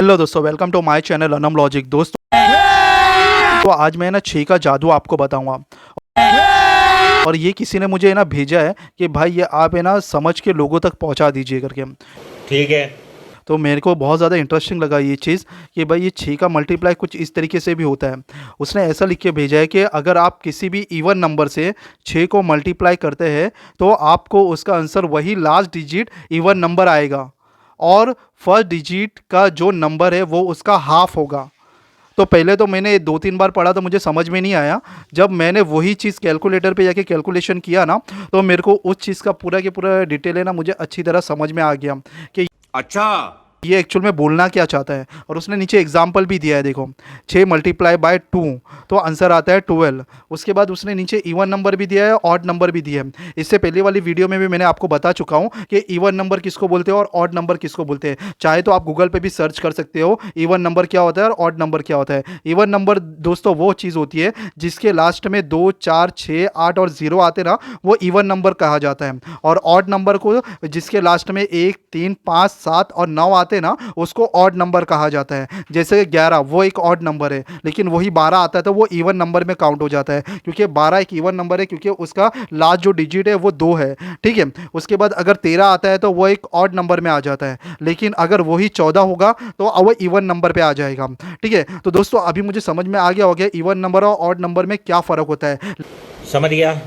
Hello दोस्तों, welcome to my channel Anam Logic. दोस्तों तो आज मैं ना 6 का जादू आपको बताऊंगा और ये किसी ने मुझे ना भेजा है कि भाई ये आप है ना समझ के लोगों तक पहुंचा दीजिए करके। ठीक है। तो मेरे को बहुत ज़्यादा इंटरेस्टिंग लगा ये चीज़ कि भाई ये 6 का मल्टीप्लाई कुछ इस तरीके से भी होता है। उसने ऐसा लिख के भेजा है कि अगर आप किसी भी इवन नंबर से 6 को मल्टीप्लाई करते हैं तो आपको उसका आंसर वही लास्ट डिजिट इवन नंबर आएगा और फर्स्ट डिजिट का जो नंबर है वो उसका हाफ होगा। तो पहले तो मैंने 2-3 बार पढ़ा तो मुझे समझ में नहीं आया। जब मैंने वही चीज़ कैलकुलेटर पे जाके कैलकुलेशन किया ना तो मेरे को उस चीज़ का पूरा के पूरा डिटेल है ना मुझे अच्छी तरह समझ में आ गया कि अच्छा, ये एक्चुअल में बोलना क्या चाहता है। और उसने नीचे एग्जाम्पल भी दिया है, देखो 6 मल्टीप्लाई बाय 2 तो आंसर आता है 12। उसके बाद उसने नीचे इवन नंबर भी दिया है, ऑड नंबर भी दिया है। इससे पहले वाली वीडियो में भी मैंने आपको बता चुका हूँ कि इवन नंबर किसको बोलते हैं और ऑड नंबर किसको बोलते हैं। चाहे तो आप गूगल पे भी सर्च कर सकते हो इवन नंबर क्या होता है और ऑड नंबर क्या होता है। इवन नंबर दोस्तों वो चीज़ होती है जिसके लास्ट में 2, 4, 6, 8 और 0 आते ना, वो इवन नंबर कहा जाता है। और ऑड नंबर को जिसके लास्ट में 1, 3, 5, 7 और 9 आते ना, उसको ऑड नंबर कहा जाता है। जैसे 11 वो एक ऑड नंबर है, लेकिन वही 12 आता है तो वो इवन नंबर में काउंट हो जाता है, क्योंकि 12 एक इवन नंबर है क्योंकि उसका लास्ट जो डिजिट है वो 2 है। ठीक है। उसके बाद अगर 13 आता है तो वो एक ऑड नंबर में आ जाता है, लेकिन अगर वही 14 होगा तो वो इवन नंबर पे आ जाएगा। ठीक है। तो दोस्तों अभी मुझे समझ में आ गया होगा इवन नंबर और ऑड नंबर में क्या फ़र्क होता है। समझ गया।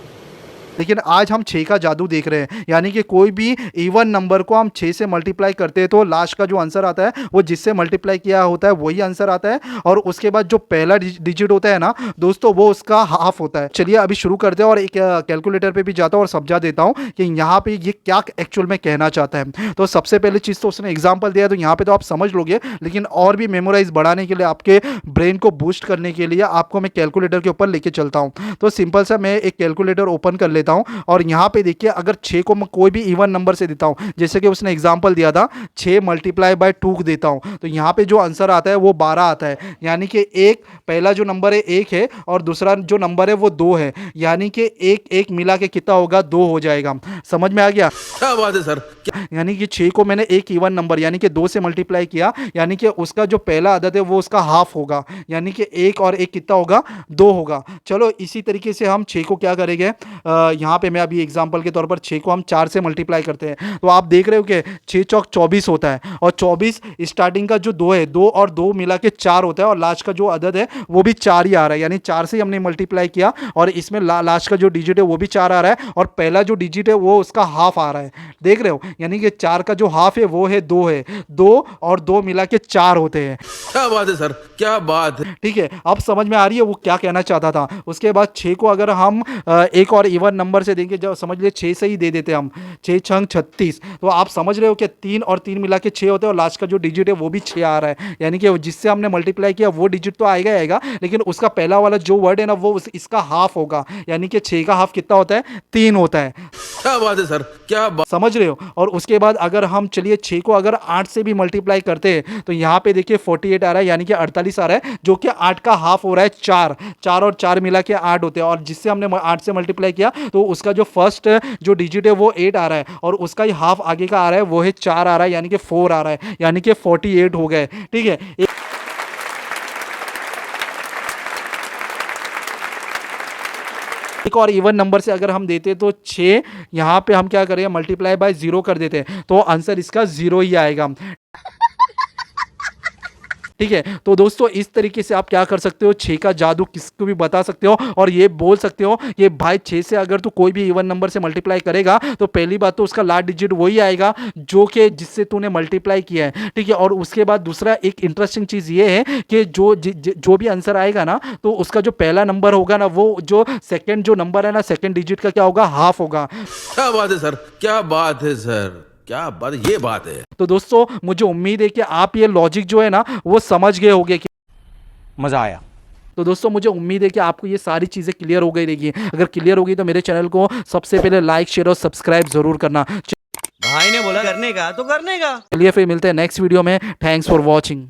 लेकिन आज हम 6 का जादू देख रहे हैं, यानी कि कोई भी इवन नंबर को हम 6 से मल्टीप्लाई करते हैं तो लास्ट का जो आंसर आता है वो जिससे मल्टीप्लाई किया होता है वही आंसर आता है। और उसके बाद जो पहला डिजिट होता है ना दोस्तों वो उसका हाफ होता है। चलिए अभी शुरू करते हैं और एक कैलकुलेटर पे भी जाता हूँ और समझा देता हूँ कि यहाँ पे ये क्या एक्चुअल में कहना चाहता है। तो सबसे पहले चीज़ तो उसने एग्जाम्पल दिया, तो यहाँ पे तो आप समझ लोगे, लेकिन और भी मेमोराइज बढ़ाने के लिए, आपके ब्रेन को बूस्ट करने के लिए आपको मैं कैलकुलेटर के ऊपर लेके चलता हूँ। तो सिंपल सा मैं एक कैलकुलेटर ओपन कर लेता हूँ और यहाँ पे देखिए अगर 6 को मैं कोई भी इवन नंबर से देता हूँ, जैसे कि उसने एग्जांपल दिया था 6 मल्टीप्लाई बाय 2 देता हूँ, तो यहाँ पे जो आंसर आता है वो 12 आता है। यानी कि एक पहला जो नंबर है 1 है और दूसरा जो नंबर है वो 2 है, यानी कि एक एक मिला के कितना होगा, 2 हो जाएगा। समझ में आ गया? क्या बात है सर। यानी कि 6 को मैंने एक इवन नंबर यानी कि 2 से मल्टीप्लाई किया, यानी कि उसका जो पहला अदद है वो उसका हाफ होगा, यानी कि 1 और 1 कितना होगा, 2 होगा। चलो इसी तरीके से हम 6 को क्या करेंगे, यहाँ पे मैं अभी एग्जांपल के तौर पर 6 को हम 4 से मल्टीप्लाई करते हैं। तो आप देख रहे हो कि 6 चौक 24 होता है और 24 स्टार्टिंग का जो 2 है, 2 और 2 मिला के 4 होता है और लास्ट का जो अदद है वो भी 4 ही आ रहा है, यानी 4 से हमने मल्टीप्लाई किया और इसमें लास्ट का जो डिजिट है वो भी 4 आ रहा है और पहला जो डिजिट है वो उसका हाफ आ रहा है। देख रहे हो, यानी कि 4 का जो हाफ है वो है 2 है, 2 और 2 मिला के 4 होते हैं। क्या बात है सर, क्या बात है। ठीक है, अब समझ में आ रही है वो क्या कहना चाहता था। उसके बाद 6 को अगर हम एक और इवन नंबर से देंगे, जब समझ लिए 6 से ही दे देते हम, 6 छंग 36, तो आप समझ रहे हो कि 3 और 3 मिला के 6 होते हैं और लास्ट का जो डिजिट है वो भी 6 आ रहा है, यानी कि जिससे हमने मल्टीप्लाई किया वो डिजिट तो आएगा आएगा, लेकिन उसका पहला वाला जो वर्ड है ना वो इसका हाफ होगा, यानी कि 6 का हाफ कितना होता है, 3 होता है। क्या बात है सर, क्या बात। समझ रहे हो? और उसके बाद अगर हम चलिए 6 को अगर 8 से भी मल्टीप्लाई करते हैं तो यहाँ पे देखिए 48 आ रहा है, यानी कि 48 आ रहा है, जो कि 8 का हाफ हो रहा है 4, 4 और 4 मिला के 8 होते हैं और जिससे हमने 8 से मल्टीप्लाई किया तो उसका जो फर्स्ट जो डिजिट है वो 8 आ रहा है और उसका ही हाफ आगे का आ रहा है वो है 4 आ रहा है, यानी कि 4 आ रहा है, यानी कि 48 हो गए। ठीक है। एक और इवन नंबर से अगर हम देते तो 6 यहाँ पे हम क्या करेंगे, मल्टीप्लाई बाय 0 कर देते हैं तो आंसर इसका 0 ही आएगा। ठीक है। तो दोस्तों इस तरीके से आप क्या कर सकते हो, 6 का जादू किसको भी बता सकते हो और ये बोल सकते हो कि भाई 6 से अगर तू कोई भी इवन नंबर से मल्टीप्लाई करेगा तो पहली बात तो उसका लास्ट डिजिट वही आएगा जो कि जिससे तूने मल्टीप्लाई किया है। ठीक है। और उसके बाद दूसरा एक इंटरेस्टिंग चीज़ ये है कि जो भी आंसर आएगा ना तो उसका जो पहला नंबर होगा ना वो जो सेकेंड जो नंबर है ना, सेकेंड डिजिट का क्या होगा, हाफ होगा। क्या बात है सर, क्या बात है सर, क्या बात, ये बात है। तो दोस्तों मुझे उम्मीद है कि आप ये लॉजिक जो है ना वो समझ गए होंगे कि मज़ा आया। तो दोस्तों मुझे उम्मीद है कि आपको ये सारी चीज़ें क्लियर हो गई रहेगी। अगर क्लियर हो गई तो मेरे चैनल को सबसे पहले लाइक, शेयर और सब्सक्राइब जरूर करना। भाई ने बोला करने का तो करने का। चलिए फिर मिलते हैं नेक्स्ट वीडियो में। Thanks for watching.